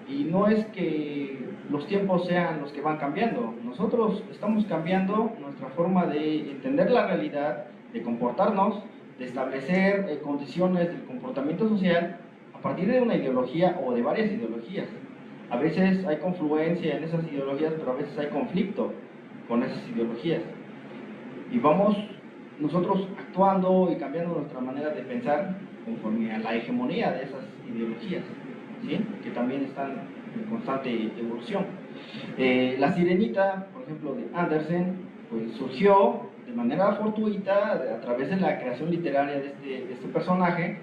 y no es que los tiempos sean los que van cambiando. Nosotros estamos cambiando nuestra forma de entender la realidad, de comportarnos, de establecer condiciones del comportamiento social a partir de una ideología o de varias ideologías. A veces hay confluencia en esas ideologías, pero a veces hay conflicto con esas ideologías. Y vamos nosotros actuando y cambiando nuestra manera de pensar conforme a la hegemonía de esas ideologías. ¿sí? Que también están en constante evolución. La Sirenita, por ejemplo, de Andersen, pues surgió de manera fortuita a través de la creación literaria de este personaje,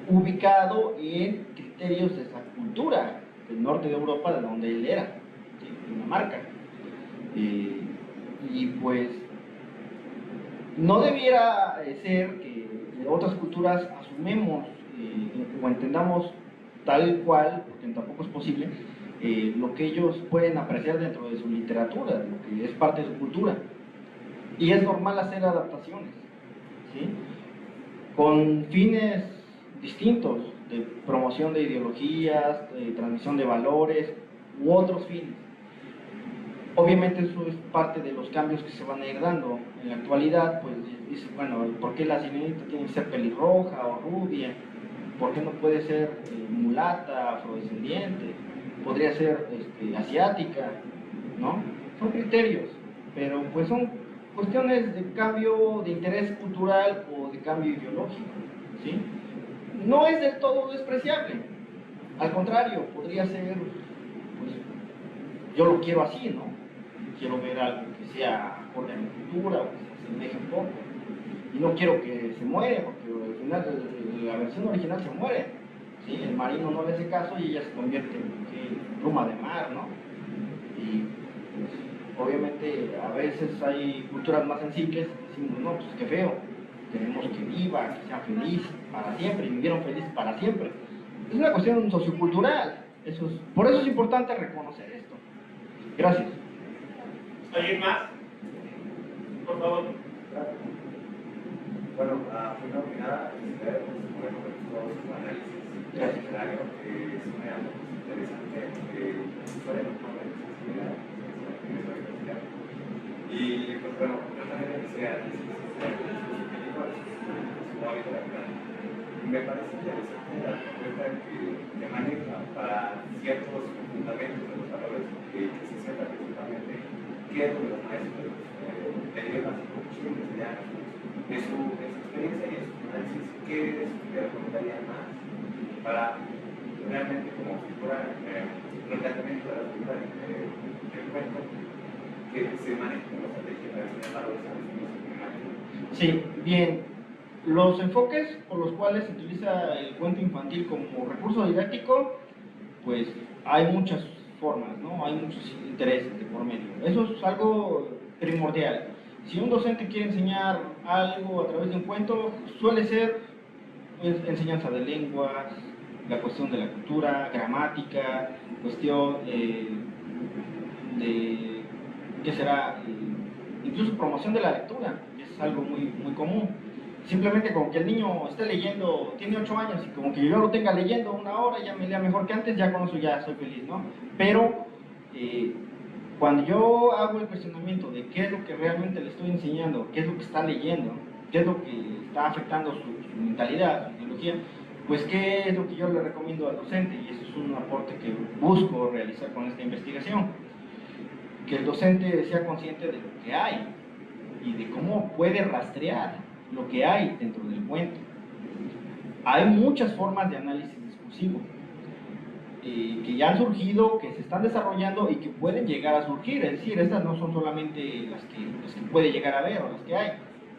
ubicado en criterios de esa cultura del norte de Europa, de donde él era, ¿sí? Dinamarca. Y pues no debiera ser que otras culturas asumemos o entendamos tal cual, porque tampoco es posible, lo que ellos pueden apreciar dentro de su literatura, lo que es parte de su cultura. Y es normal hacer adaptaciones, ¿sí? Con fines distintos, de promoción de ideologías, de transmisión de valores u otros fines. Obviamente eso es parte de los cambios que se van a ir dando. En la actualidad, pues dice, bueno, ¿por qué la sirenita tiene que ser pelirroja o rubia? ¿Por qué no puede ser mulata, afrodescendiente? Podría ser asiática, ¿no? Son criterios, pero pues son cuestiones de cambio de interés cultural o de cambio ideológico, ¿sí? No es del todo despreciable, al contrario, podría ser, pues, yo lo quiero así, ¿no? Quiero ver algo que sea acorde a mi cultura o que se asemeje un poco. Y no quiero que se muere, porque al final la versión original se muere, ¿sí? El marino no le hace caso y ella se convierte en pluma de mar, ¿no? Y pues, obviamente a veces hay culturas más sensibles y decimos, no, pues qué feo, queremos que viva, que sea feliz para siempre, y vivieron felices para siempre. Es una cuestión sociocultural, por eso es importante reconocer esto. Gracias.
¿Alguien más? Por favor.
Bueno, primero que nada, bueno, todo su análisis literario es una cosa interesante, historia no puede ser y pues bueno, yo también empecé a me parece interesante la propuesta que maneja para ciertos fundamentos de los valores que se centra principalmente qué es lo que los maestros derivan las conclusiones de su experiencia y de su análisis, qué es lo que recomendarían más para realmente como figura el planteamiento de la figura del cuento que se maneja en los estrategias de los valores a los
Sí, bien. Los enfoques por los cuales se utiliza el cuento infantil como recurso didáctico, pues hay muchas formas, ¿no? Hay muchos intereses de por medio. Eso es algo primordial. Si un docente quiere enseñar algo a través de un cuento, suele ser pues, enseñanza de lenguas, la cuestión de la cultura, gramática, cuestión de, ¿qué será? Incluso promoción de la lectura, que es algo muy, muy común. Simplemente como que el niño esté leyendo, tiene 8 años y como que yo lo tenga leyendo 1 hora, ya me lea mejor que antes, ya con eso ya soy feliz, ¿no? Pero cuando yo hago el cuestionamiento de qué es lo que realmente le estoy enseñando, qué es lo que está leyendo, qué es lo que está afectando su mentalidad, su ideología, pues qué es lo que yo le recomiendo al docente, y eso es un aporte que busco realizar con esta investigación. Que el docente sea consciente de lo que hay y de cómo puede rastrear lo que hay dentro del cuento. Hay muchas formas de análisis discursivo que ya han surgido, que se están desarrollando y que pueden llegar a surgir, es decir, estas no son solamente las que puede llegar a ver o las que hay,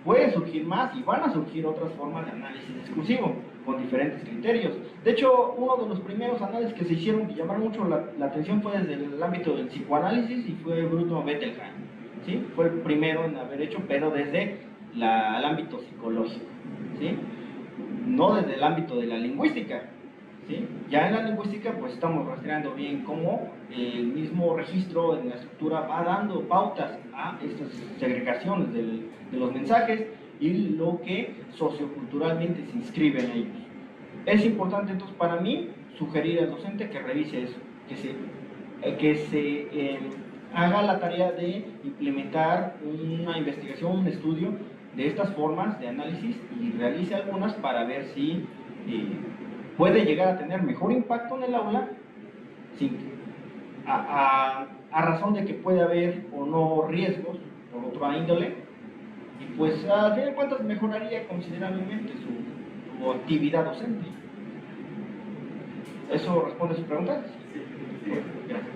pueden surgir más y van a surgir otras formas de análisis discursivo con diferentes criterios. De hecho, uno de los primeros análisis que se hicieron que llamaron mucho la atención fue desde el ámbito del psicoanálisis y fue Bruno Bettelheim, ¿sí? Fue el primero en haber hecho, pero desde el ámbito psicológico, ¿sí? No desde el ámbito de la lingüística, ¿sí? Ya en la lingüística pues estamos rastreando bien cómo el mismo registro en la estructura va dando pautas a estas segregaciones de los mensajes y lo que socioculturalmente se inscribe en ellos. Es importante entonces para mí sugerir al docente que revise eso, que se haga la tarea de implementar una investigación, un estudio de estas formas de análisis y realice algunas para ver si puede llegar a tener mejor impacto en el aula a razón de que puede haber o no riesgos por otra índole, y pues al fin de cuentas mejoraría considerablemente su actividad docente. ¿Eso responde a su pregunta?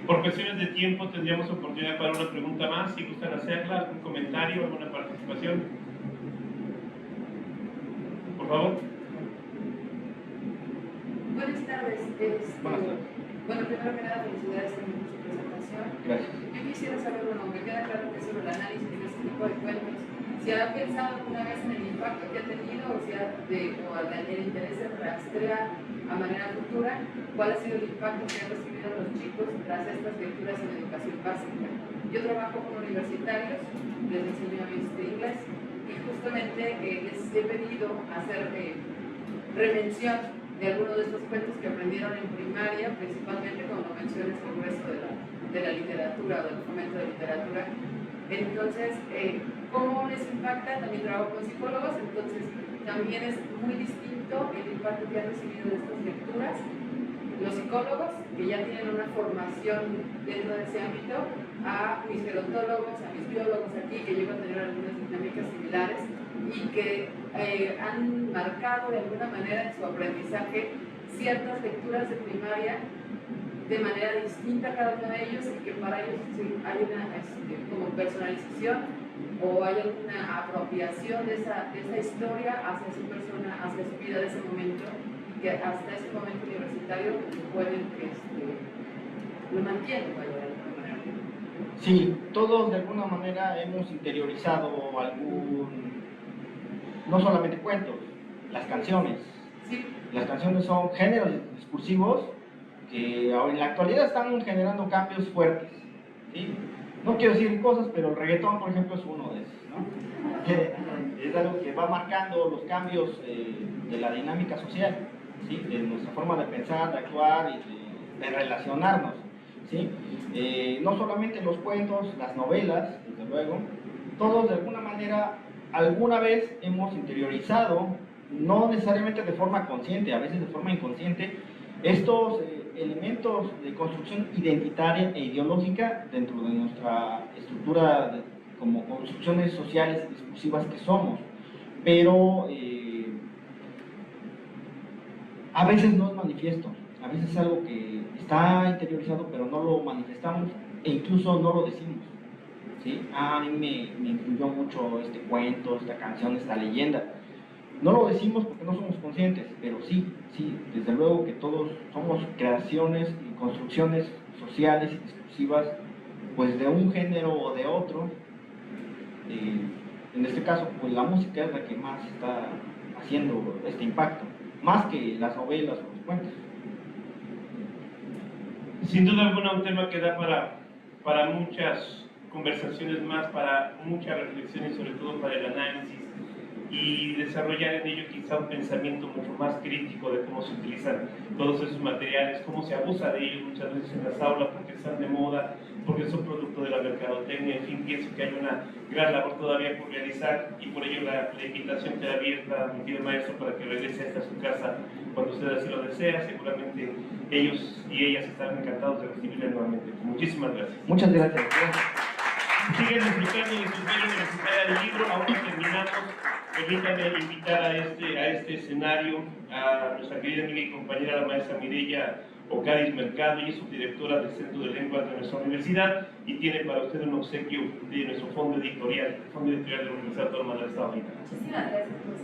Por cuestiones de tiempo tendríamos oportunidad para una pregunta más, si gustan hacerla, algún comentario, alguna participación. Por favor.
Buenas tardes.
Buenas tardes.
Bueno, primero que nada, felicidades también por su presentación.
Gracias.
Yo quisiera saber, bueno, me queda claro que sobre el análisis de este tipo de cuentos, si ha pensado alguna vez en el impacto que ha tenido, o sea, el interés en rastrear a manera futura, cuál ha sido el impacto que han recibido los chicos tras estas lecturas en educación básica. Yo trabajo con universitarios, les enseño inglés, y justamente les he pedido hacer remención de algunos de estos cuentos que aprendieron en primaria, principalmente como lo mencionas el grueso de la literatura o del fomento de literatura. Entonces, ¿cómo les impacta? También trabajo con psicólogos, entonces también es muy distinto el impacto que han recibido de estas lecturas los psicólogos, que ya tienen una formación dentro de ese ámbito, a mis gerontólogos, a mis biólogos aquí, que llevan a tener algunas dinámicas similares y que han marcado de alguna manera en su aprendizaje ciertas lecturas de primaria de manera distinta cada uno de ellos, y que para ellos hay una como personalización o hay alguna apropiación de esa historia hacia su persona, hacia su vida de ese momento, que hasta ese momento universitario pueden, lo mantienen, vaya, de alguna manera.
Sí, todos de alguna manera hemos interiorizado no solamente cuentos, las canciones.
Sí.
Las canciones son géneros discursivos que en la actualidad están generando cambios fuertes, ¿sí? No quiero decir cosas, pero el reggaetón, por ejemplo, es uno de esos, ¿no? Es algo que va marcando los cambios de la dinámica social, ¿sí? De nuestra forma de pensar, de actuar y de relacionarnos, ¿sí? No solamente los cuentos, las novelas, desde luego, todos de alguna manera, alguna vez hemos interiorizado, no necesariamente de forma consciente, a veces de forma inconsciente, estos elementos de construcción identitaria e ideológica dentro de nuestra estructura como construcciones sociales y discursivas que somos, pero a veces no es manifiesto, a veces es algo que está interiorizado pero no lo manifestamos e incluso no lo decimos, ¿sí? A mí me influyó mucho este cuento, esta canción, esta leyenda. No lo decimos porque no somos conscientes, pero sí, desde luego que todos somos creaciones y construcciones sociales y discursivas, pues de un género o de otro. En este caso, pues la música es la que más está haciendo este impacto, más que las novelas o los cuentos.
Sin duda alguna, un tema que da para muchas conversaciones más, para muchas reflexiones y sobre todo para el análisis y desarrollar en ello quizá un pensamiento mucho más crítico de cómo se utilizan todos esos materiales, cómo se abusa de ellos muchas veces en las aulas porque están de moda, porque son producto de la mercadotecnia. En fin, pienso que hay una gran labor todavía por realizar y por ello la invitación queda abierta, mi querido maestro, para que regrese hasta su casa cuando usted así lo desea. Seguramente ellos y ellas estarán encantados de recibirle nuevamente. Muchísimas gracias.
Muchas gracias.
Siguen disfrutando de su vida universitaria del libro. Aún no terminamos. Permítanme invitar a este escenario a nuestra querida amiga y compañera, la maestra Mireya Ocadiz Mercado. Ella es subdirectora del Centro de Lenguas de nuestra universidad y tiene para usted un obsequio de nuestro fondo editorial, el Fondo Editorial de la Universidad Autónoma del Estado de México.
Muchísimas gracias por su